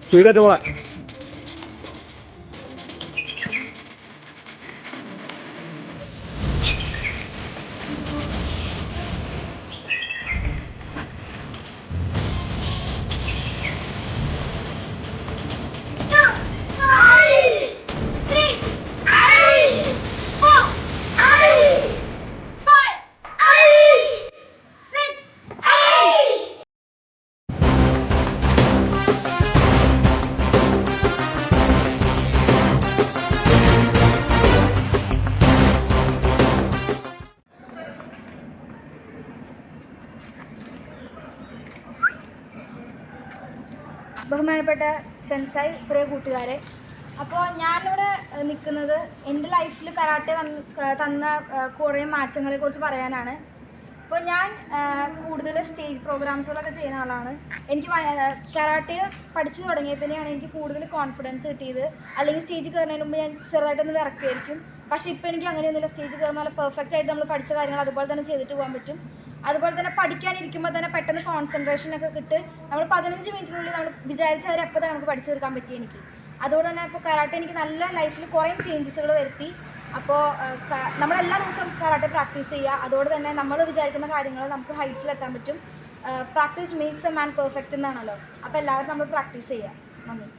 സ്പീഡായിട്ട് പോവാ. ബഹുമാനപ്പെട്ട സെൻസായി പ്രിയ കൂട്ടുകാരെ, അപ്പോൾ ഞാനിവിടെ നിൽക്കുന്നത് എൻ്റെ ലൈഫിൽ കരാട്ടെ തന്ന കുറേ മാറ്റങ്ങളെക്കുറിച്ച് പറയാനാണ്. അപ്പോൾ ഞാൻ കൂടുതൽ സ്റ്റേജ് പ്രോഗ്രാംസുകളൊക്കെ ചെയ്യുന്ന ആളാണ്. എനിക്ക് കരാട്ടെ പഠിച്ചു തുടങ്ങിയപ്പോഴാണ് എനിക്ക് കൂടുതൽ കോൺഫിഡൻസ് കിട്ടിയത്. അല്ലെങ്കിൽ സ്റ്റേജിൽ കയറുന്നതിന് മുമ്പ് ഞാൻ ചെറുതായിട്ടൊന്ന് വിറക്കുമായിരിക്കും. പക്ഷേ ഇപ്പോൾ എനിക്ക് അങ്ങനെയൊന്നുമില്ല. സ്റ്റേജിൽ കയറുന്ന പോലെ പെർഫെക്റ്റ് ആയിട്ട് നമ്മൾ പഠിച്ച കാര്യങ്ങൾ അതുപോലെ തന്നെ ചെയ്തിട്ട് പോകാൻ പറ്റും. അതുപോലെ തന്നെ പഠിക്കാനിരിക്കുമ്പോൾ തന്നെ പെട്ടെന്ന് കോൺസെൻട്രേഷനൊക്കെ കിട്ടി നമ്മൾ 15 മിനിറ്റിനുള്ളിൽ നമ്മൾ വിചാരിച്ചാൽ അപ്പോൾ തന്നെ നമുക്ക് പഠിച്ചു തീർക്കാൻ പറ്റി എനിക്ക്. അതുകൊണ്ട് തന്നെ ഇപ്പോൾ കരാട്ടെ എനിക്ക് നല്ല ലൈഫിൽ കുറേ ചേഞ്ചസുകൾ വരുത്തി. അപ്പോൾ നമ്മളെല്ലാ ദിവസവും കരാട്ടെ പ്രാക്ടീസ് ചെയ്യുക. അതുകൊണ്ട് തന്നെ നമ്മൾ വിചാരിക്കുന്ന കാര്യങ്ങൾ നമുക്ക് ഹൈറ്റ്സിലെത്താൻ പറ്റും. Practice makes a man perfect എന്നാണല്ലോ. അപ്പോൾ എല്ലാവരും നമ്മൾ പ്രാക്ടീസ് ചെയ്യുക. നന്ദി.